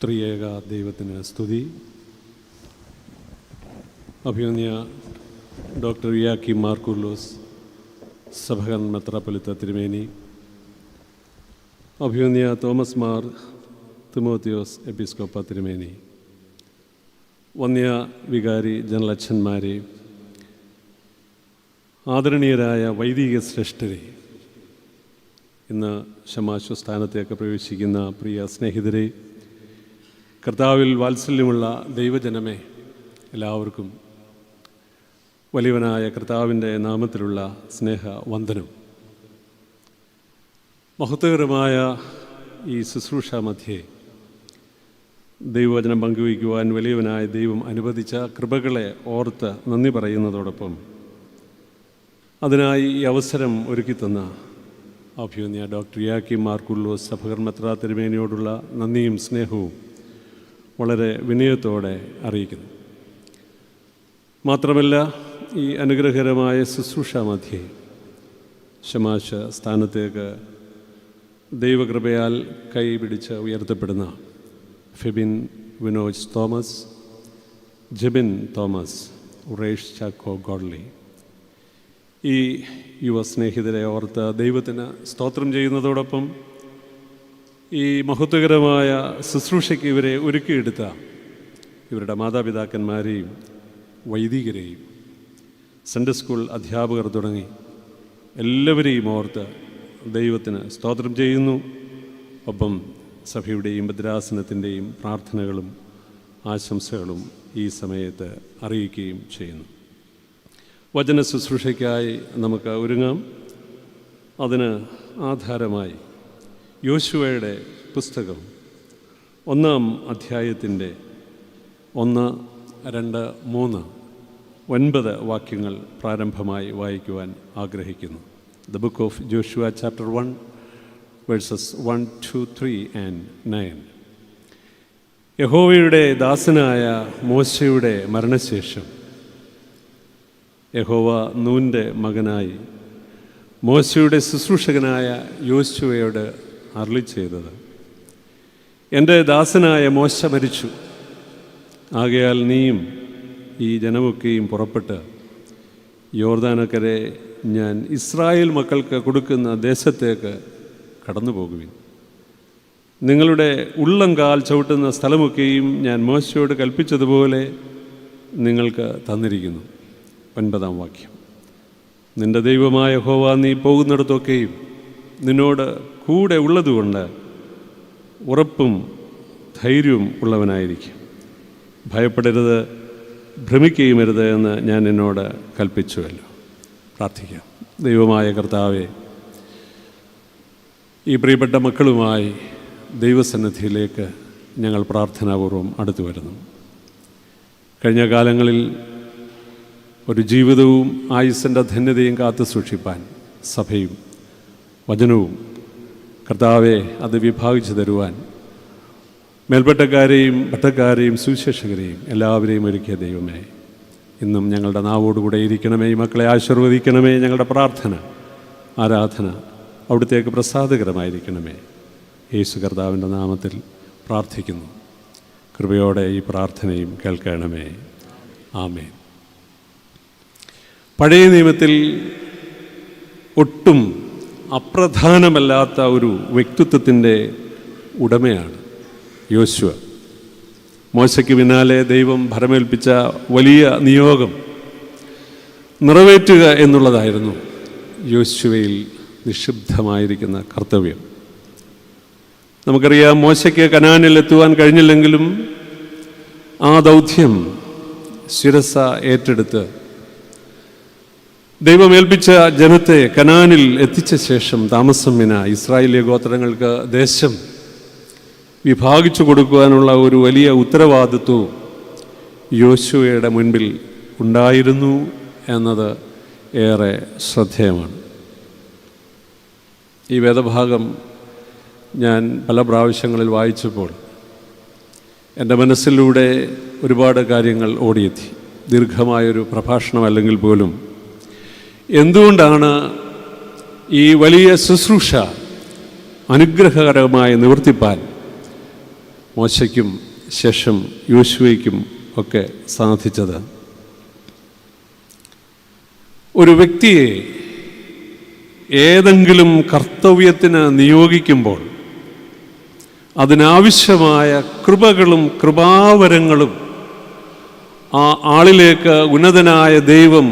ത്രിയേക ദൈവത്തിന് സ്തുതി. അഭിമന്യ ഡോക്ടർ ഇയാക്കി മാർക്കുലോസ് സഭകൻ മെത്രാപ്പൊലീത്ത തിരുമേനി, അഭിമന്യ തോമസ് മാർ തിമോത്തിയോസ് എപ്പിസ്കോപ്പ തിരുമേനി, വന്യ വികാരി ജനറൽ അച്ഛന്മാരെ, ആദരണീയരായ വൈദിക ശ്രേഷ്ഠരെ, ഇന്ന് ശമാശ്വസ്ഥാനത്തേക്ക് പ്രവേശിക്കുന്ന പ്രിയ സ്നേഹിതരെ, കർത്താവിൽ വാത്സല്യമുള്ള ദൈവജനമേ, എല്ലാവർക്കും വലിയവനായ കർത്താവിൻ്റെ നാമത്തിലുള്ള സ്നേഹവന്ദനം. മഹത്വകരമായ ഈ ശുശ്രൂഷ മധ്യേ ദൈവവചനം പങ്കുവയ്ക്കുവാൻ വലിയവനായ ദൈവം അനുവദിച്ച കൃപകളെ ഓർത്ത് നന്ദി പറയുന്നതോടൊപ്പം അതിനായി ഈ അവസരം ഒരുക്കിത്തന്ന അഭിമന്യ ഡോക്ടർ ഇയാക്കി മാർക്കുലോസ് സഭകൻ മെത്രാ തിരുമേനിയോടുള്ള നന്ദിയും സ്നേഹവും വളരെ വിനയത്തോടെ അറിയിക്കുന്നു. മാത്രമല്ല, ഈ അനുഗ്രഹകരമായ ശുശ്രൂഷ മധ്യേ ശമാശ സ്ഥാനത്തേക്ക് ദൈവകൃപയാൽ കൈപിടിച്ച് ഉയർത്തപ്പെടുന്ന Febin Vinoj Thomas, Jebin Thomas, Uresh Chacko Godly, ഈ യുവസ്നേഹിതരെ ഓർത്ത് ദൈവത്തിന് സ്തോത്രം ചെയ്യുന്നതോടൊപ്പം ഈ മഹത്വകരമായ ശുശ്രൂഷയ്ക്ക് ഇവരെ ഒരുക്കിയെടുത്ത ഇവരുടെ മാതാപിതാക്കന്മാരെയും വൈദികരെയും സൺഡേ സ്കൂൾ അധ്യാപകർ തുടങ്ങി എല്ലാവരെയും ഓർത്ത് ദൈവത്തിന് സ്തോത്രം ചെയ്യുന്നു. ഒപ്പം സഭയുടെയും ഭദ്രാസനത്തിൻ്റെയും പ്രാർത്ഥനകളും ആശംസകളും ഈ സമയത്ത് അറിയിക്കുകയും ചെയ്യുന്നു. വചന ശുശ്രൂഷയ്ക്കായി നമുക്ക് ഒരുങ്ങാം. അതിന് ആധാരമായി യോശുവയുടെ പുസ്തകം 1-ാം അധ്യായത്തിൻ്റെ 1, 2, 3, 9 വാക്യങ്ങൾ പ്രാരംഭമായി വായിക്കുവാൻ ആഗ്രഹിക്കുന്നു. The book of Joshua chapter 1 versus 1, 2, 3 and 9. യഹോവയുടെ ദാസനായ മോശയുടെ മരണശേഷം യഹോവ നൂൻ്റെ മകനായി മോശയുടെ ശുശ്രൂഷകനായ യോശുവയോട് അരുളി ചെയ്തത്: എൻ്റെ ദാസനായ മോശ മരിച്ചു. ആകയാൽ നീയും ഈ ജനമൊക്കെയും പുറപ്പെട്ട് യോർദാനക്കരെ ഞാൻ ഇസ്രായേൽ മക്കൾക്ക് കൊടുക്കുന്ന ദേശത്തേക്ക് കടന്നു പോകുവിൻ. നിങ്ങളുടെ ഉള്ളംകാൽ ചവിട്ടുന്ന സ്ഥലമൊക്കെയും ഞാൻ മോശയോട് കൽപ്പിച്ചതുപോലെ നിങ്ങൾക്ക് തന്നിരിക്കുന്നു. 9-ാം വാക്യം. നിൻ്റെ ദൈവമായ യഹോവ നീ പോകുന്നിടത്തൊക്കെയും നിന്നോട് കൂടെ ഉള്ളതുകൊണ്ട് ഉറപ്പും ധൈര്യവും ഉള്ളവനായിരിക്കും. ഭയപ്പെടരുത്, ഭ്രമിക്കുകയുമരുത് എന്ന് ഞാൻ നിന്നോട് കൽപ്പിച്ചുവല്ലോ. പ്രാർത്ഥിക്കാം. ദൈവമായ കർത്താവേ, ഈ പ്രിയപ്പെട്ട മക്കളുമായി ദൈവസന്നിധിയിലേക്ക് ഞങ്ങൾ പ്രാർത്ഥനാപൂർവം അടുത്തു വരുന്നു. കഴിഞ്ഞ കാലങ്ങളിൽ ഒരു ജീവിതവും ആയുസ്സിൻ്റെ ധന്യതയും കാത്തു സൂക്ഷിപ്പാൻ സഭയും വചനവും കർത്താവെ അത് വിഭാഗിച്ചു തരുവാൻ മേൽപ്പെട്ടക്കാരെയും ഭട്ടക്കാരെയും സുവിശേഷകരെയും എല്ലാവരെയും ഒരുക്കിയ ദൈവമേ, ഇന്നും ഞങ്ങളുടെ നാവോടുകൂടെ ഇരിക്കണമേ. ഈ മക്കളെ ആശീർവദിക്കണമേ. ഞങ്ങളുടെ പ്രാർത്ഥന, ആരാധന അവിടുത്തേക്ക് പ്രസാദകരമായിരിക്കണമേ. യേശു കർത്താവിൻ്റെ നാമത്തിൽ പ്രാർത്ഥിക്കുന്നു. കൃപയോടെ ഈ പ്രാർത്ഥനയും കേൾക്കണമേ. ആമേൻ. പഴയ നിയമത്തിൽ ഒട്ടും അപ്രധാനമല്ലാത്ത ഒരു വ്യക്തിത്വത്തിൻ്റെ ഉടമയാണ് യോശുവ. മോശയ്ക്ക് പിന്നാലെ ദൈവം ഭരമേൽപ്പിച്ച വലിയ നിയോഗം നിറവേറ്റുക എന്നുള്ളതായിരുന്നു യോശുവയിൽ നിക്ഷിപ്തമായിരിക്കുന്ന കർത്തവ്യം. നമുക്കറിയാം, മോശയ്ക്ക് കനാനിൽ എത്തുവാൻ കഴിഞ്ഞില്ലെങ്കിലും ആ ദൗത്യം ശിരസ ഏറ്റെടുത്ത് ദൈവമേൽപ്പിച്ച ജനത്തെ കനാനിൽ എത്തിച്ച ശേഷം താമസമിന ഇസ്രായേലിയ ഗോത്രങ്ങൾക്ക് ദേശം വിഭാഗിച്ചു കൊടുക്കുവാനുള്ള ഒരു വലിയ ഉത്തരവാദിത്വവും യോശുവയുടെ മുൻപിൽ ഉണ്ടായിരുന്നു എന്നത് ഏറെ ശ്രദ്ധേയമാണ്. ഈ വേദഭാഗം ഞാൻ പല പ്രാവശ്യങ്ങളിൽ വായിച്ചപ്പോൾ എൻ്റെ മനസ്സിലൂടെ ഒരുപാട് കാര്യങ്ങൾ ഓടിയെത്തി. ദീർഘമായൊരു പ്രഭാഷണമല്ലെങ്കിൽ പോലും എന്തുകൊണ്ടാണ് ഈ വലിയ ശുശ്രൂഷ അനുഗ്രഹകരമായി നിവർത്തിപ്പാൻ മോശയ്ക്കും ശേഷം യോശുവയ്ക്കും ഒക്കെ സാധിച്ചത്. ഒരു വ്യക്തിയെ ഏതെങ്കിലും കർത്തവ്യത്തിന് നിയോഗിക്കുമ്പോൾ അതിനാവശ്യമായ കൃപകളും കൃപാവരങ്ങളും ആ ആളിലേക്ക് ഉന്നതനായ ദൈവം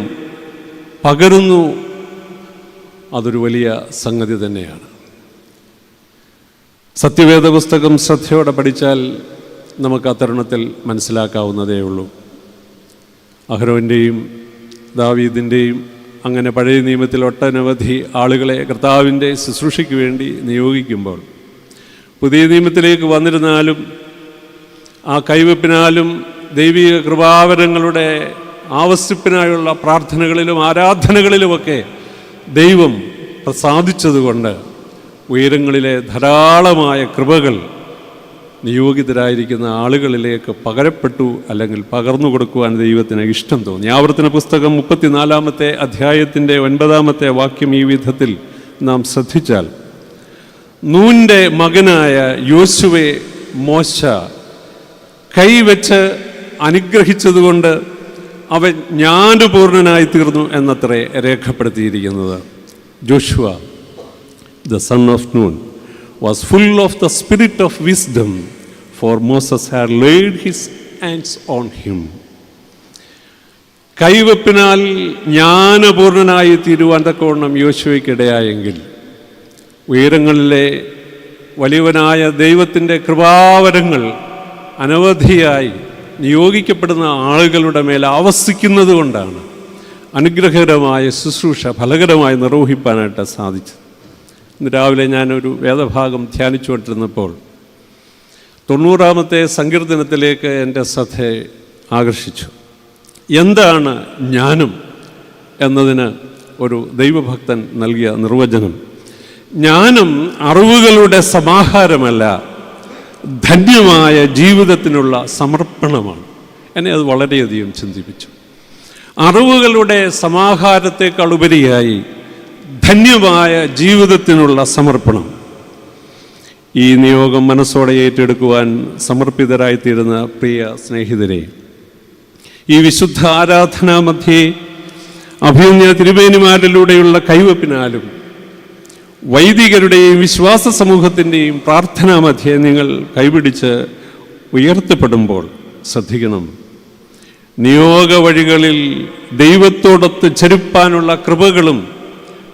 പകരുന്നു. അതൊരു വലിയ സംഗതി തന്നെയാണ്. സത്യവേദ പുസ്തകം ശ്രദ്ധയോടെ പഠിച്ചാൽ നമുക്ക് അത്തരുണത്തിൽ മനസ്സിലാക്കാവുന്നതേ ഉള്ളൂ. അഹരോൻ്റെയും ദാവീദിൻ്റെയും അങ്ങനെ പഴയ നിയമത്തിൽ ഒട്ടനവധി ആളുകളെ കർത്താവിൻ്റെ ശുശ്രൂഷയ്ക്ക് വേണ്ടി നിയോഗിക്കുമ്പോൾ പുതിയ നിയമത്തിലേക്ക് വന്നിരുന്നാലും ആ കൈവെപ്പിനാലും ദൈവിക കൃപാവരങ്ങളുടെ ആവശ്യത്തിനായുള്ള പ്രാർത്ഥനകളിലും ആരാധനകളിലുമൊക്കെ ദൈവം പ്രസാദിച്ചതുകൊണ്ട് ഉയരങ്ങളിലെ ധാരാളമായ കൃപകൾ നിയോഗിതരായിരിക്കുന്ന ആളുകളിലേക്ക് പകരപ്പെട്ടു, അല്ലെങ്കിൽ പകർന്നു കൊടുക്കുവാൻ ദൈവത്തിന് ഇഷ്ടം തോന്നി. ആവർത്തന പുസ്തകം 34-ാമത്തെ അധ്യായത്തിൻ്റെ 9-ാമത്തെ വാക്യം ഈ വിധത്തിൽ നാം ശ്രദ്ധിച്ചാൽ, നൂൻ്റെ മകനായ യോശുവയെ മോശ കൈവച്ച് അനുഗ്രഹിച്ചതുകൊണ്ട് അവൻ ജ്ഞാനപൂർണനായി തീർന്നു എന്നത്രേ രേഖപ്പെടുത്തിയിരിക്കുന്നത്. Joshua, the son of Nun, was full of the spirit of wisdom, for Moses had laid his hands on him. കൈവെപ്പിനാൽ ജ്ഞാനപൂർണനായി തീരുവാൻ തക്കവണ്ണം യോശുവയ്ക്കിടയായെങ്കിൽ ഉയരങ്ങളിലെ വലിയവനായ ദൈവത്തിൻ്റെ കൃപാവരങ്ങൾ അനവധിയായി നിയോഗിക്കപ്പെടുന്ന ആളുകളുടെ മേൽ ആവസിക്കുന്നത് കൊണ്ടാണ് അനുഗ്രഹകരമായ ശുശ്രൂഷ ഫലകരമായി നിർവഹിപ്പാനായിട്ട് സാധിച്ചത്. ഇന്ന് രാവിലെ ഞാനൊരു വേദഭാഗം ധ്യാനിച്ചുകൊണ്ടിരുന്നപ്പോൾ 90-ാമത്തെ സങ്കീർത്തനത്തിലേക്ക് എൻ്റെ ശ്രദ്ധയെ ആകർഷിച്ചു. എന്താണ് ജ്ഞാനം എന്നതിന് ഒരു ദൈവഭക്തൻ നൽകിയ നിർവചനം: ജ്ഞാനം അറിവുകളുടെ സമാഹാരമല്ല, ധന്യമായ ജീവിതത്തിനുള്ള സമർപ്പണമാണ്. എന്നെ അത് വളരെയധികം ചിന്തിപ്പിച്ചു. അറിവുകളുടെ സമാഹാരത്തെക്കാൾ ഉപരിയായി ധന്യമായ ജീവിതത്തിനുള്ള സമർപ്പണം. ഈ നിയോഗം മനസ്സോടെ ഏറ്റെടുക്കുവാൻ സമർപ്പിതരായിത്തീരുന്ന പ്രിയ സ്നേഹിതരെ, ഈ വിശുദ്ധ ആരാധനാ മധ്യേ അഭിമന്യ തിരുമേനിമാരിലൂടെയുള്ള കൈവെപ്പിനാലും വൈദികരുടെയും വിശ്വാസ സമൂഹത്തിൻ്റെയും പ്രാർത്ഥനാ മധ്യേ നിങ്ങൾ കൈപിടിച്ച് ഉയർത്തപ്പെടുമ്പോൾ ശ്രദ്ധിക്കണം, നിയോഗ വഴികളിൽ ദൈവത്തോടൊത്ത് ചരിപ്പാനുള്ള കൃപകളും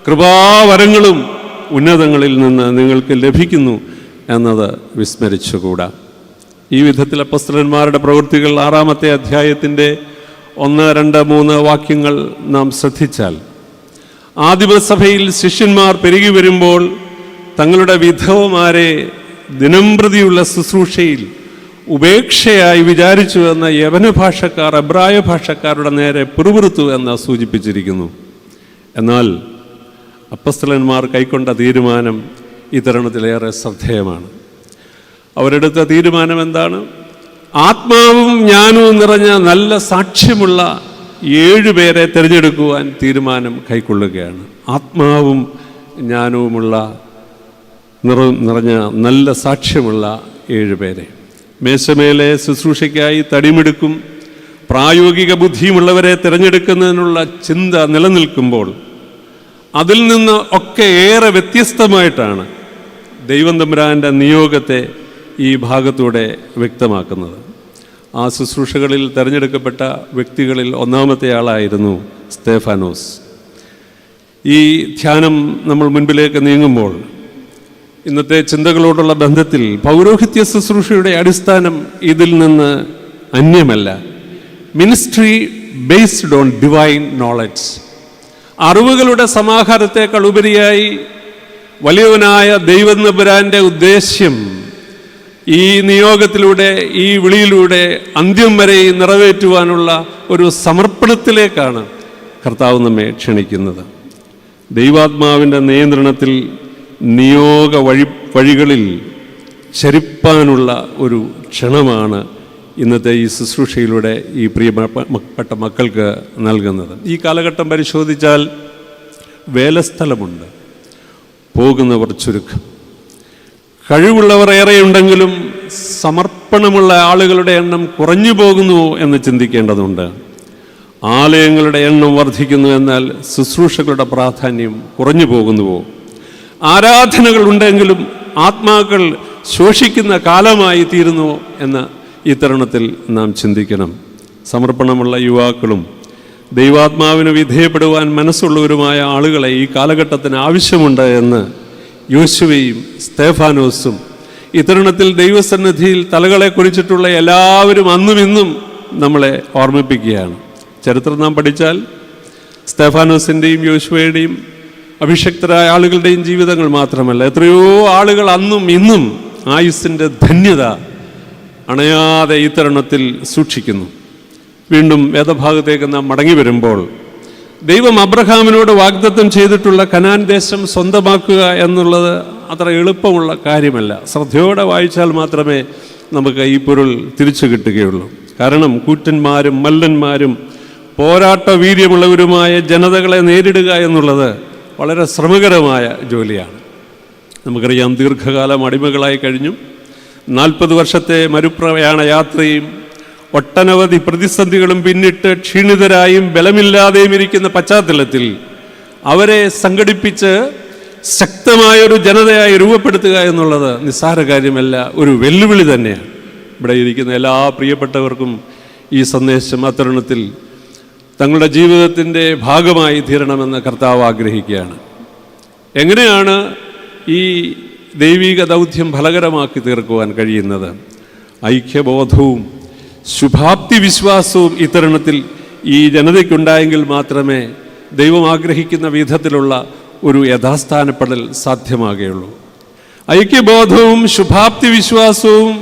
കൃപാവരങ്ങളും ഉന്നതങ്ങളിൽ നിന്ന് നിങ്ങൾക്ക് ലഭിക്കുന്നു എന്നത് വിസ്മരിച്ചുകൂടാ. ഈ വിധത്തിൽ അപ്പോസ്തലന്മാരുടെ പ്രവൃത്തികൾ 6-ാമത്തെ അധ്യായത്തിൻ്റെ 1, 2, 3 വാക്യങ്ങൾ നാം ശ്രദ്ധിച്ചാൽ, ആദിമസഭയിൽ ശിഷ്യന്മാർ പെരുകി വരുമ്പോൾ തങ്ങളുടെ വിധവമാരെ ദിനംപ്രതിയുള്ള ശുശ്രൂഷയിൽ ഉപേക്ഷയായി വിചാരിച്ചു എന്ന യവന ഭാഷക്കാർ എബ്രായ ഭാഷക്കാരുടെ നേരെ പിറുപിറുത്തു എന്ന് സൂചിപ്പിച്ചിരിക്കുന്നു. എന്നാൽ അപ്പോസ്തലന്മാർ കൈക്കൊണ്ട തീരുമാനം ഈ തരുണത്തിലേറെ ശ്രദ്ധേയമാണ്. അവരെടുത്ത തീരുമാനം എന്താണ്? ആത്മാവും ജ്ഞാനവും നിറഞ്ഞ നല്ല സാക്ഷ്യമുള്ള 7 പേരെ തിരഞ്ഞെടുക്കുവാൻ തീരുമാനം കൈക്കൊള്ളുകയാണ്. ആത്മാവും ജ്ഞാനവുമുള്ള നിറഞ്ഞ നല്ല സാക്ഷ്യമുള്ള 7 പേരെ. മേശമേലെ ശുശ്രൂഷയ്ക്കായി തടിമെടുക്കും പ്രായോഗിക ബുദ്ധിയുമുള്ളവരെ തിരഞ്ഞെടുക്കുന്നതിനുള്ള ചിന്ത നിലനിൽക്കുമ്പോൾ അതിൽ നിന്ന് ഒക്കെ ഏറെ വ്യത്യസ്തമായിട്ടാണ് ദൈവം തമ്പുരാൻ്റെ നിയോഗത്തെ ഈ ഭാഗത്തൂടെ വ്യക്തമാക്കുന്നത്. ആ ശുശ്രൂഷകളിൽ തിരഞ്ഞെടുക്കപ്പെട്ട വ്യക്തികളിൽ 1-ാമത്തെ ആളായിരുന്നു സ്തേഫാനോസ്. ഈ ധ്യാനം നമ്മൾ മുൻപിലേക്ക് നീങ്ങുമ്പോൾ ഇന്നത്തെ ചിന്തകളോടുള്ള ബന്ധത്തിൽ പൗരോഹിത്യ ശുശ്രൂഷയുടെ അടിസ്ഥാനം ഇതിൽ നിന്ന് അന്യമല്ല. Ministry based on divine knowledge. അറിവുകളുടെ സമാഹാരത്തെക്കാൾ ഉപരിയായി വലിയവനായ ദൈവം തമ്പുരാൻ്റെ ഉദ്ദേശ്യം ഈ നിയോഗത്തിലൂടെ, ഈ വിളിയിലൂടെ അന്ത്യം വരെ നിറവേറ്റുവാനുള്ള ഒരു സമർപ്പണത്തിലേക്കാണ് കർത്താവ് നമ്മെ ക്ഷണിക്കുന്നത്. ദൈവാത്മാവിൻ്റെ നിയന്ത്രണത്തിൽ നിയോഗ വഴികളിൽ ചരിപ്പാനുള്ള ഒരു ക്ഷണമാണ് ഇന്നത്തെ ഈ ശുശ്രൂഷയിലൂടെ ഈ പ്രിയപ്പെട്ട മക്കൾക്ക് നൽകുന്നത്. ഈ കാലഘട്ടം പരിശോധിച്ചാൽ വേലസ്ഥലമുണ്ട്, പോകുന്നവർ ചുരുക്കം. കഴിവുള്ളവർ ഏറെയുണ്ടെങ്കിലും സമർപ്പണമുള്ള ആളുകളുടെ എണ്ണം കുറഞ്ഞു പോകുന്നുവോ എന്ന് ചിന്തിക്കേണ്ടതുണ്ട്. ആലയങ്ങളുടെ എണ്ണം വർദ്ധിക്കുന്നു, എന്നാൽ ശുശ്രൂഷകളുടെ പ്രാധാന്യം കുറഞ്ഞു പോകുന്നുവോ? ആരാധനകൾ ഉണ്ടെങ്കിലും ആത്മാക്കൾ ശോഷിക്കുന്ന കാലമായി തീരുന്നുവോ എന്ന് ഈ തരുണത്തിൽ നാം ചിന്തിക്കണം. സമർപ്പണമുള്ള യുവാക്കളും ദൈവാത്മാവിന് വിധേയപ്പെടുവാൻ മനസ്സുള്ളവരുമായ ആളുകളെ ഈ കാലഘട്ടത്തിന് ആവശ്യമുണ്ട് എന്ന് യോശുവയും സ്തേഫാനോസും ഈ തരുണത്തിൽ ദൈവസന്നിധിയിൽ തലകളെ കുറിച്ചിട്ടുള്ള എല്ലാവരും അന്നും ഇന്നും നമ്മളെ ഓർമ്മിപ്പിക്കുകയാണ്. ചരിത്രം നാം പഠിച്ചാൽ സ്തേഫാനോസിൻ്റെയും യോശുവയുടെയും അഭിഷക്തരായ ആളുകളുടെയും ജീവിതങ്ങൾ മാത്രമല്ല, എത്രയോ ആളുകൾ അന്നും ഇന്നും ആയുസ്സിൻ്റെ ധന്യത അണയാതെ ഈ തരുണത്തിൽ സൂക്ഷിക്കുന്നു. വീണ്ടും വേദഭാഗത്തേക്ക് നാം മടങ്ങി വരുമ്പോൾ ദൈവം അബ്രഹാമിനോട് വാഗ്ദത്തം ചെയ്തിട്ടുള്ള കനാൻ ദേശം സ്വന്തമാക്കുക എന്നുള്ളത് അത്ര എളുപ്പമുള്ള കാര്യമല്ല. ശ്രദ്ധയോടെ വായിച്ചാൽ മാത്രമേ നമുക്ക് ഈ പൊരുൾ തിരിച്ചു കിട്ടുകയുള്ളൂ. കാരണം കൂറ്റന്മാരും മല്ലന്മാരും പോരാട്ട വീര്യമുള്ളവരുമായ ജനതകളെ നേരിടുക എന്നുള്ളത് വളരെ ശ്രമകരമായ ജോലിയാണ്. നമുക്കറിയാം, ദീർഘകാലം അടിമകളായി കഴിഞ്ഞു. 40 വർഷത്തെ മരുപ്രയാണ യാത്രയും ഒട്ടനവധി പ്രതിസന്ധികളും പിന്നിട്ട് ക്ഷീണിതരായും ബലമില്ലാതെയും ഇരിക്കുന്ന പശ്ചാത്തലത്തിൽ അവരെ സംഘടിപ്പിച്ച് ശക്തമായൊരു ജനതയായി രൂപപ്പെടുത്തുക എന്നുള്ളത് നിസ്സാര കാര്യമല്ല, ഒരു വെല്ലുവിളി തന്നെയാണ്. ഇവിടെ ഇരിക്കുന്ന എല്ലാ പ്രിയപ്പെട്ടവർക്കും ഈ സന്ദേശം അത്തരുണത്തിൽ തങ്ങളുടെ ജീവിതത്തിൻ്റെ ഭാഗമായി തീരണമെന്ന് കർത്താവ് ആഗ്രഹിക്കുകയാണ്. എങ്ങനെയാണ് ഈ ദൈവിക ദൗത്യം ഫലകരമാക്കി തീർക്കുവാൻ കഴിയുന്നത്? ഐക്യബോധവും ശുഭാപ്തി വിശ്വാസവും ഇത്തരുണത്തിൽ ഈ ജനതയ്ക്കുണ്ടായെങ്കിൽ മാത്രമേ ദൈവം ആഗ്രഹിക്കുന്ന വിധത്തിലുള്ള ഒരു യഥാസ്ഥാനപ്പെടൽ സാധ്യമാകുകയുള്ളൂ. ഐക്യബോധവും ശുഭാപ്തി വിശ്വാസവും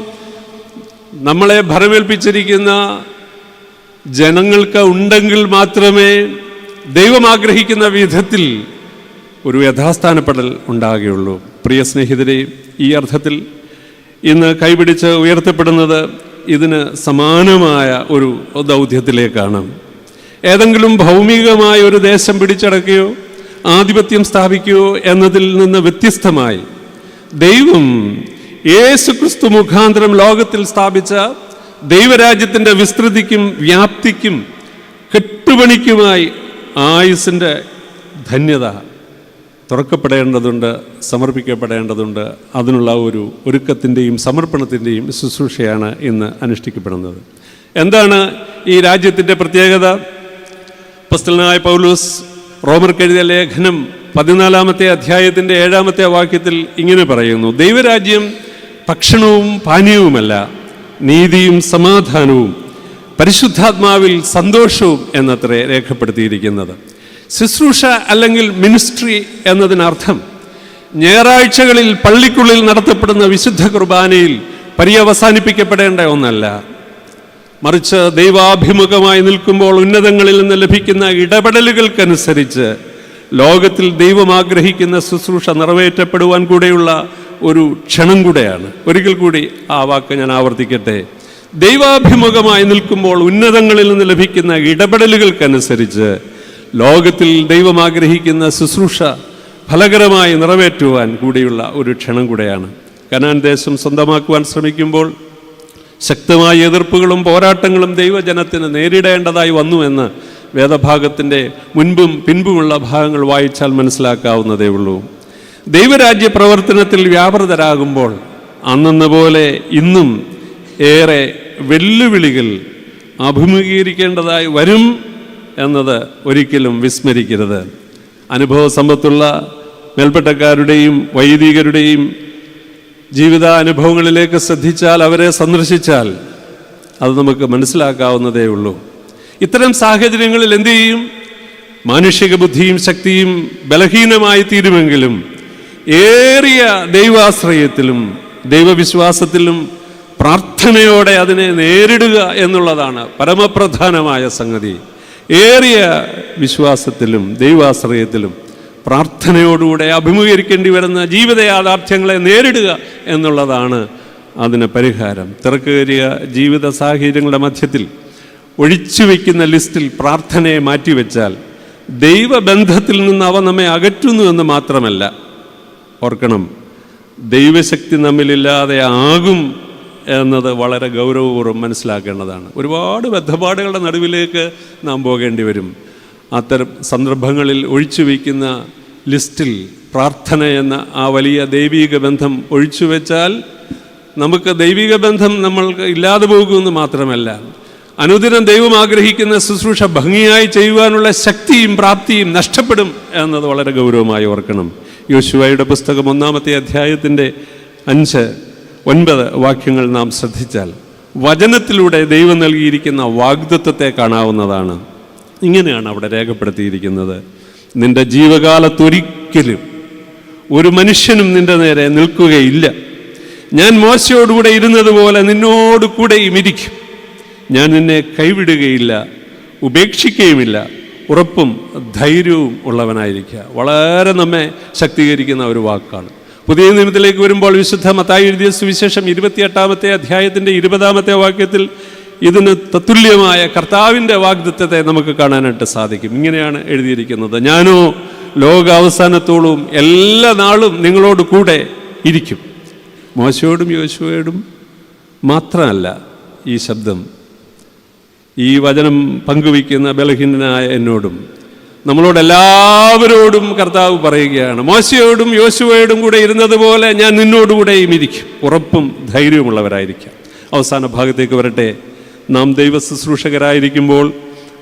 നമ്മളെ ഭരമേൽപ്പിച്ചിരിക്കുന്ന ജനങ്ങൾക്ക് ഉണ്ടെങ്കിൽ മാത്രമേ ദൈവം ആഗ്രഹിക്കുന്ന വിധത്തിൽ ഒരു യഥാസ്ഥാനപ്പെടൽ ഉണ്ടാകുകയുള്ളൂ. പ്രിയ സ്നേഹിതരെ, ഈ അർത്ഥത്തിൽ ഇന്ന് കൈപിടിച്ച് ഉയർത്തപ്പെടുന്നത് ഇതിന് സമാനമായ ഒരു ദൗത്യത്തിലേക്കാണ്. ഏതെങ്കിലും ഭൗമികമായ ഒരു ദേശം പിടിച്ചടക്കുകയോ ആധിപത്യം സ്ഥാപിക്കുകയോ എന്നതിൽ നിന്ന് വ്യത്യസ്തമായി ദൈവം യേശുക്രിസ്തു മുഖാന്തരം ലോകത്തിൽ സ്ഥാപിച്ച ദൈവരാജ്യത്തിൻ്റെ വിസ്തൃതിക്കും വ്യാപ്തിക്കും കെട്ടുപണിക്കുമായി ആയുസ്സിൻ്റെ ധന്യത തുറക്കപ്പെടേണ്ടതുണ്ട്, സമർപ്പിക്കപ്പെടേണ്ടതുണ്ട്. അതിനുള്ള ഒരു ഒരുക്കത്തിൻ്റെയും സമർപ്പണത്തിൻ്റെയും ശുശ്രൂഷയാണ് ഇന്ന് അനുഷ്ഠിക്കപ്പെടുന്നത്. എന്താണ് ഈ രാജ്യത്തിൻ്റെ പ്രത്യേകത? അപ്പോസ്തലനായ പൗലോസ് റോമർക്കെഴുതിയ ലേഖനം 14-ാമത്തെ അധ്യായത്തിൻ്റെ 7-ാമത്തെ വാക്യത്തിൽ ഇങ്ങനെ പറയുന്നു: ദൈവരാജ്യം ഭക്ഷണവും പാനീയവുമല്ല, നീതിയും സമാധാനവും പരിശുദ്ധാത്മാവിൽ സന്തോഷവും എന്നത്രേ രേഖപ്പെടുത്തിയിരിക്കുന്നത്. ശുശ്രൂഷ അല്ലെങ്കിൽ മിനിസ്ട്രി എന്നതിനർത്ഥം ഞായറാഴ്ചകളിൽ പള്ളിക്കുള്ളിൽ നടത്തപ്പെടുന്ന വിശുദ്ധ കുർബാനയിൽ പര്യവസാനിപ്പിക്കപ്പെടേണ്ട ഒന്നല്ല. മറിച്ച് ദൈവാഭിമുഖമായി നിൽക്കുമ്പോൾ ഉന്നതങ്ങളിൽ നിന്ന് ലഭിക്കുന്ന ഇടപെടലുകൾക്കനുസരിച്ച് ലോകത്തിൽ ദൈവം ആഗ്രഹിക്കുന്ന ശുശ്രൂഷ നിറവേറ്റപ്പെടുവാൻ കൂടെയുള്ള ഒരു ക്ഷണം കൂടെയാണ്. ഒരിക്കൽ കൂടി ആ വാക്ക് ഞാൻ ആവർത്തിക്കട്ടെ. ദൈവാഭിമുഖമായി നിൽക്കുമ്പോൾ ഉന്നതങ്ങളിൽ നിന്ന് ലഭിക്കുന്ന ഇടപെടലുകൾക്കനുസരിച്ച് ലോകത്തിൽ ദൈവം ആഗ്രഹിക്കുന്ന ശുശ്രൂഷ ഫലകരമായി നിറവേറ്റുവാൻ കൂടിയുള്ള ഒരു ക്ഷണം കൂടെയാണ്. കനാൻ ദേശം സ്വന്തമാക്കുവാൻ ശ്രമിക്കുമ്പോൾ ശക്തമായ എതിർപ്പുകളും പോരാട്ടങ്ങളും ദൈവജനത്തിന് നേരിടേണ്ടതായി വന്നു എന്ന് വേദഭാഗത്തിൻ്റെ മുൻപും പിൻപുമുള്ള ഭാഗങ്ങൾ വായിച്ചാൽ മനസ്സിലാക്കാവുന്നതേ ഉള്ളൂ. ദൈവരാജ്യ പ്രവർത്തനത്തിൽ വ്യാപൃതരാകുമ്പോൾ അന്നെന്ന പോലെ ഇന്നും ഏറെ വെല്ലുവിളികൾ അഭിമുഖീകരിക്കേണ്ടതായി വരും എന്നത് ഒരിക്കലും വിസ്മരിക്കരുത്. അനുഭവ സമ്പത്തുള്ള മേൽപ്പെട്ടക്കാരുടെയും വൈദികരുടെയും ജീവിതാനുഭവങ്ങളിലേക്ക് ശ്രദ്ധിച്ചാൽ, അവരെ സന്ദർശിച്ചാൽ അത് നമുക്ക് മനസ്സിലാക്കാവുന്നതേ ഉള്ളൂ. ഇത്തരം സാഹചര്യങ്ങളിൽ എന്തു ചെയ്യും? മാനുഷിക ബുദ്ധിയും ശക്തിയും ബലഹീനമായി തീരുമെങ്കിലും ഏറിയ ദൈവാശ്രയത്തിലും ദൈവവിശ്വാസത്തിലും പ്രാർത്ഥനയോടെ അതിനെ നേരിടുക എന്നുള്ളതാണ് പരമപ്രധാനമായ സംഗതി. ഏറിയ വിശ്വാസത്തിലും ദൈവാശ്രയത്തിലും പ്രാർത്ഥനയോടുകൂടെ അഭിമുഖീകരിക്കേണ്ടി വരുന്ന ജീവിത യാഥാർത്ഥ്യങ്ങളെ നേരിടുക എന്നുള്ളതാണ് അതിന് പരിഹാരം. തിരക്കേറിയ ജീവിത സാഹചര്യങ്ങളുടെ മധ്യത്തിൽ ഒഴിച്ചു വയ്ക്കുന്ന ലിസ്റ്റിൽ പ്രാർത്ഥനയെ മാറ്റിവെച്ചാൽ ദൈവബന്ധത്തിൽ നിന്ന് അവ നമ്മെ അകറ്റുന്നു എന്ന് മാത്രമല്ല, ഓർക്കണം, ദൈവശക്തി നമ്മിലില്ലാതെ ആകും എന്നത് വളരെ ഗൗരവപൂർവ്വം മനസ്സിലാക്കേണ്ടതാണ്. ഒരുപാട് ബദ്ധപ്പാടുകളുടെ നടുവിലേക്ക് നാം പോകേണ്ടി വരും. അത്തരം സന്ദർഭങ്ങളിൽ ഒഴിച്ചു വയ്ക്കുന്ന ലിസ്റ്റിൽ പ്രാർത്ഥന എന്ന ആ വലിയ ദൈവിക ബന്ധം ഒഴിച്ചു വെച്ചാൽ നമുക്ക് ദൈവിക ബന്ധം നമ്മൾക്ക് ഇല്ലാതെ പോകുമെന്ന് മാത്രമല്ല, അനുദിനം ദൈവം ആഗ്രഹിക്കുന്ന ശുശ്രൂഷ ഭംഗിയായി ചെയ്യുവാനുള്ള ശക്തിയും പ്രാപ്തിയും നഷ്ടപ്പെടും എന്നത് വളരെ ഗൗരവമായി ഓർക്കണം. യോശുവയുടെ പുസ്തകം 1-ാമത്തെ അധ്യായത്തിൻ്റെ 5-9 വാക്യങ്ങൾ നാം ശ്രദ്ധിച്ചാൽ വചനത്തിലൂടെ ദൈവം നൽകിയിരിക്കുന്ന വാഗ്ദത്തത്തെ കാണാവുന്നതാണ്. ഇങ്ങനെയാണ് അവിടെ രേഖപ്പെടുത്തിയിരിക്കുന്നത്: നിന്റെ ജീവകാലത്തൊരിക്കലും ഒരു മനുഷ്യനും നിന്റെ നേരെ നിൽക്കുകയില്ല. ഞാൻ മോശയോടുകൂടെ ഇരുന്നതുപോലെ നിന്നോട് കൂടെയും ഇരിക്കും. ഞാൻ നിന്നെ കൈവിടുകയില്ല, ഉപേക്ഷിക്കുകയുമില്ല. ഉറപ്പും ധൈര്യവും ഉള്ളവനായിരിക്കുക. വളരെ നമ്മെ ശക്തീകരിക്കുന്ന ഒരു വാക്കാണ്. പുതിയ നിയമത്തിലേക്ക് വരുമ്പോൾ വിശുദ്ധ മത്തായി എഴുതിയ സുവിശേഷം 28-ാമത്തെ അധ്യായത്തിൻ്റെ 20-ാമത്തെ വാക്യത്തിൽ ഇതിന് തത്തുല്യമായ കർത്താവിൻ്റെ വാഗ്ദത്തത്തെ നമുക്ക് കാണാനായിട്ട് സാധിക്കും. ഇങ്ങനെയാണ് എഴുതിയിരിക്കുന്നത്: ഞാനോ ലോകാവസാനത്തോളം എല്ലാ നാളും നിങ്ങളോട് കൂടെ ഇരിക്കും. മോശയോടും യോശുവയോടും മാത്രമല്ല ഈ ശബ്ദം, ഈ വചനം പങ്കുവയ്ക്കുന്ന ബലഹീനനായ എന്നോടും നമ്മളോടെല്ലാവരോടും കർത്താവ് പറയുകയാണ്: മോശയോടും യോശുവയോടും കൂടെ ഇരുന്നതുപോലെ ഞാൻ നിന്നോടുകൂടെയും ഇരിക്കും. ഉറപ്പും ധൈര്യവുമുള്ളവരായിരിക്കാം. അവസാന ഭാഗത്തേക്ക് വരട്ടെ. നാം ദൈവ ശുശ്രൂഷകരായിരിക്കുമ്പോൾ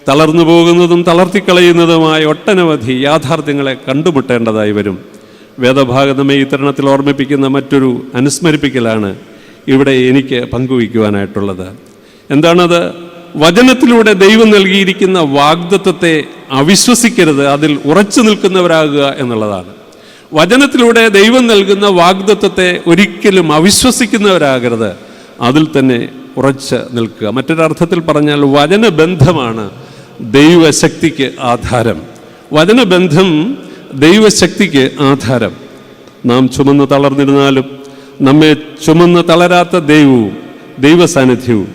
തളർന്നു പോകുന്നതും തളർത്തിക്കളയുന്നതുമായ ഒട്ടനവധി യാഥാർത്ഥ്യങ്ങളെ കണ്ടുമുട്ടേണ്ടതായി വരും. വേദഭാഗം നമ്മെ ഈ തരുണത്തിൽ ഓർമ്മിപ്പിക്കുന്ന മറ്റൊരു അനുസ്മരിപ്പിക്കലാണ് ഇവിടെ എനിക്ക് പങ്കുവയ്ക്കുവാനായിട്ടുള്ളത്. എന്താണത്? വചനത്തിലൂടെ ദൈവം നൽകിയിരിക്കുന്ന വാഗ്ദത്തത്തെ അവിശ്വസിക്കരുത്, അതിൽ ഉറച്ചു നിൽക്കുന്നവരാകുക എന്നുള്ളതാണ്. വചനത്തിലൂടെ ദൈവം നൽകുന്ന വാഗ്ദത്തത്തെ ഒരിക്കലും അവിശ്വസിക്കുന്നവരാകരുത്, അതിൽ തന്നെ ഉറച്ച് നിൽക്കുക. മറ്റൊരർത്ഥത്തിൽ പറഞ്ഞാൽ വചനബന്ധമാണ് ദൈവശക്തിക്ക് ആധാരം. വചനബന്ധം ദൈവശക്തിക്ക് ആധാരം. നാം ചുമന്ന് തളർന്നിരുന്നാലും നമ്മെ ചുമന്ന് തളരാത്ത ദൈവവും ദൈവസാന്നിധ്യവും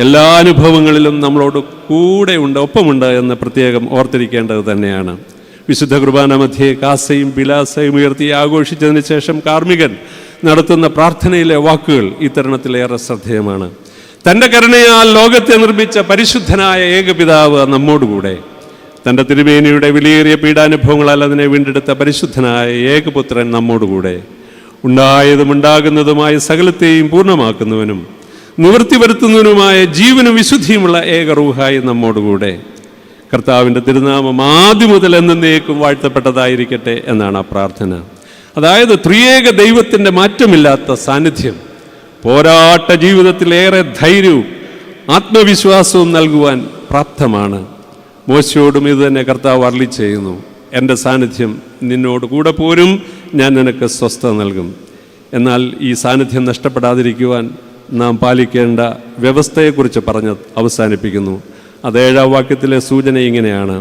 എല്ലാ അനുഭവങ്ങളിലും നമ്മളോട് കൂടെയുണ്ട്, ഒപ്പമുണ്ട് എന്ന് പ്രത്യേകം ഓർത്തിരിക്കേണ്ടത് തന്നെയാണ്. വിശുദ്ധ കുർബാന മധ്യേ കാസയും ബിലാസയും ഉയർത്തി ആഘോഷിച്ചതിന് ശേഷം കാർമ്മികൻ നടത്തുന്ന പ്രാർത്ഥനയിലെ വാക്കുകൾ ഈ തരുണത്തിലേറെ ശ്രദ്ധേയമാണ്. തൻ്റെ കരുണയാൽ ലോകത്തെ നിർമ്മിച്ച പരിശുദ്ധനായ ഏകപിതാവ് നമ്മോടുകൂടെ, തൻ്റെ തിരുമേനിയുടെ വിലയേറിയ പീഡാനുഭവങ്ങളാൽ അതിനെ വീണ്ടെടുത്ത പരിശുദ്ധനായ ഏകപുത്രൻ നമ്മോടുകൂടെ, ഉണ്ടായതും ഉണ്ടാകുന്നതുമായ സകലത്തെയും പൂർണ്ണമാക്കുന്നവനും നിവൃത്തി വരുത്തുന്നതിനുമായ ജീവനും വിശുദ്ധിയുമുള്ള ഏക റൂഹായി നമ്മോടുകൂടെ. കർത്താവിൻ്റെ തിരുനാമം ആദ്യം മുതൽ എന്നേക്കും വാഴ്ത്തപ്പെട്ടതായിരിക്കട്ടെ എന്നാണ് ആ പ്രാർത്ഥന. അതായത് ത്രിയേക ദൈവത്തിൻ്റെ മാറ്റമില്ലാത്ത സാന്നിധ്യം പോരാട്ട ജീവിതത്തിൽ ഏറെ ധൈര്യവും ആത്മവിശ്വാസവും നൽകുവാൻ പ്രാപ്തമാണ്. മോശയോടും ഇത് തന്നെ കർത്താവ് അരുളി ചെയ്യുന്നു: എൻ്റെ സാന്നിധ്യം നിന്നോട് കൂടെ പോരും, ഞാൻ നിനക്ക് സ്വസ്ഥത നൽകും. എന്നാൽ ഈ സാന്നിധ്യം നഷ്ടപ്പെടാതിരിക്കുവാൻ നാം പാലിക്കേണ്ട വ്യവസ്ഥയെക്കുറിച്ച് പറഞ്ഞ് അവസാനിപ്പിക്കുന്നു. അത് 7-ാം വാക്യത്തിലെ സൂചന ഇങ്ങനെയാണ്: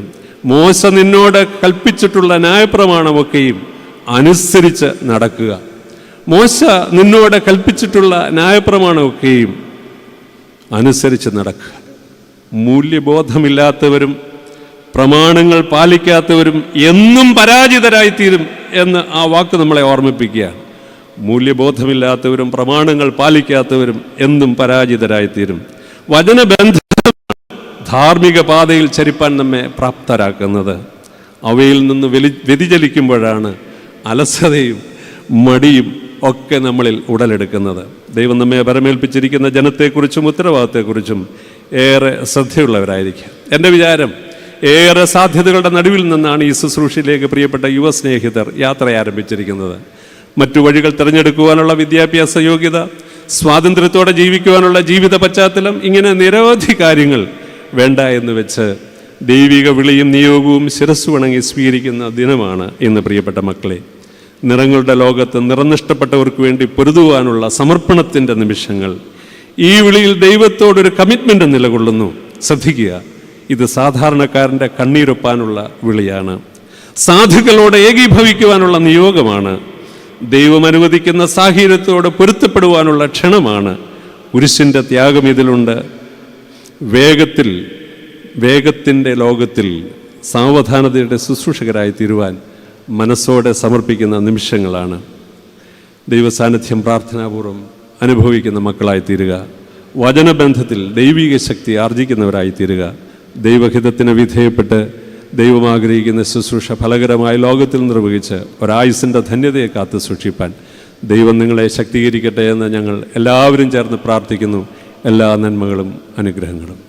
മോശ നിന്നോട് കൽപ്പിച്ചിട്ടുള്ള ന്യായപ്രമാണമൊക്കെയും അനുസരിച്ച് നടക്കുക. മോശ നിന്നോട് കൽപ്പിച്ചിട്ടുള്ള ന്യായപ്രമാണമൊക്കെയും അനുസരിച്ച് നടക്കുക. മൂല്യബോധമില്ലാത്തവരും പ്രമാണങ്ങൾ പാലിക്കാത്തവരും എന്നും പരാജിതരായിത്തീരും എന്ന് ആ വാക്ക് നമ്മളെ ഓർമ്മിപ്പിക്കുകയാണ്. മൂല്യബോധമില്ലാത്തവരും പ്രമാണങ്ങൾ പാലിക്കാത്തവരും എന്നും പരാജിതരായിത്തീരും. വചനബന്ധം ധാർമ്മിക പാതയിൽ ചരിപ്പാൻ നമ്മെ പ്രാപ്തരാക്കുന്നത്. അവയിൽ നിന്ന് വ്യതിചലിക്കുമ്പോഴാണ് അലസതയും മടിയും ഒക്കെ നമ്മളിൽ ഉടലെടുക്കുന്നത്. ദൈവം നമ്മെ പരമേൽപ്പിച്ചിരിക്കുന്ന ജനത്തെക്കുറിച്ചും ഉത്തരവാദിത്വത്തെക്കുറിച്ചും ഏറെ ശ്രദ്ധയുള്ളവരായിരിക്കും. എൻ്റെ വിചാരം, ഏറെ സാധ്യതകളുടെ നടുവിൽ നിന്നാണ് ഈ ശുശ്രൂഷയിലേക്ക് പ്രിയപ്പെട്ട യുവസ്നേഹിതർ യാത്ര ആരംഭിച്ചിരിക്കുന്നത്. മറ്റു വഴികൾ തിരഞ്ഞെടുക്കുവാനുള്ള വിദ്യാഭ്യാസ യോഗ്യത, സ്വാതന്ത്ര്യത്തോടെ ജീവിക്കുവാനുള്ള ജീവിത പശ്ചാത്തലം, ഇങ്ങനെ നിരവധി കാര്യങ്ങൾ വേണ്ട എന്ന് വെച്ച് ദൈവിക വിളിയും നിയോഗവും ശിരസ്സു വണങ്ങി സ്വീകരിക്കുന്ന ദിനമാണ് ഇന്ന്. പ്രിയപ്പെട്ട മക്കളെ, നിറങ്ങളുടെ ലോകത്ത് നിറനിഷ്ടപ്പെട്ടവർക്ക് വേണ്ടി പൊരുതുവാനുള്ള സമർപ്പണത്തിൻ്റെ നിമിഷങ്ങൾ. ഈ വിളിയിൽ ദൈവത്തോടൊരു കമ്മിറ്റ്മെൻ്റ് നിലകൊള്ളുന്നു. ശ്രദ്ധിക്കുക, ഇത് സാധാരണക്കാരൻ്റെ കണ്ണീരൊപ്പാനുള്ള വിളിയാണ്. സാധുക്കളോട് ഏകീഭവിക്കുവാനുള്ള നിയോഗമാണ്. ദൈവം അനുവദിക്കുന്ന സാഹചര്യത്തോട് പൊരുത്തപ്പെടുവാനുള്ള ക്ഷണമാണ്. കുരിശിൻ്റെ ത്യാഗം ഇതിലുണ്ട്. വേഗത്തിൻ്റെ ലോകത്തിൽ സാവധാനതയുടെ ശുശ്രൂഷകരായി തീരുവാൻ മനസ്സോടെ സമർപ്പിക്കുന്ന നിമിഷങ്ങളാണ്. ദൈവസാന്നിധ്യം പ്രാർത്ഥനാപൂർവം അനുഭവിക്കുന്ന മക്കളായി തീരുക. വചനബന്ധത്തിൽ ദൈവിക ശക്തി ആർജിക്കുന്നവരായി തീരുക. ദൈവഹിതത്തിന് വിധേയപ്പെട്ട് ദൈവം ആഗ്രഹിക്കുന്ന ശുശ്രൂഷ ഫലകരമായ ലോകത്തിൽ നിർവഹിച്ച് ഒരായുസിൻ്റെ ധന്യതയെ കാത്തു സൂക്ഷിപ്പാൻ ദൈവം നിങ്ങളെ ശക്തീകരിക്കട്ടെ എന്ന് ഞങ്ങൾ എല്ലാവരും ചേർന്ന് പ്രാർത്ഥിക്കുന്നു. എല്ലാ നന്മകളും അനുഗ്രഹങ്ങളും.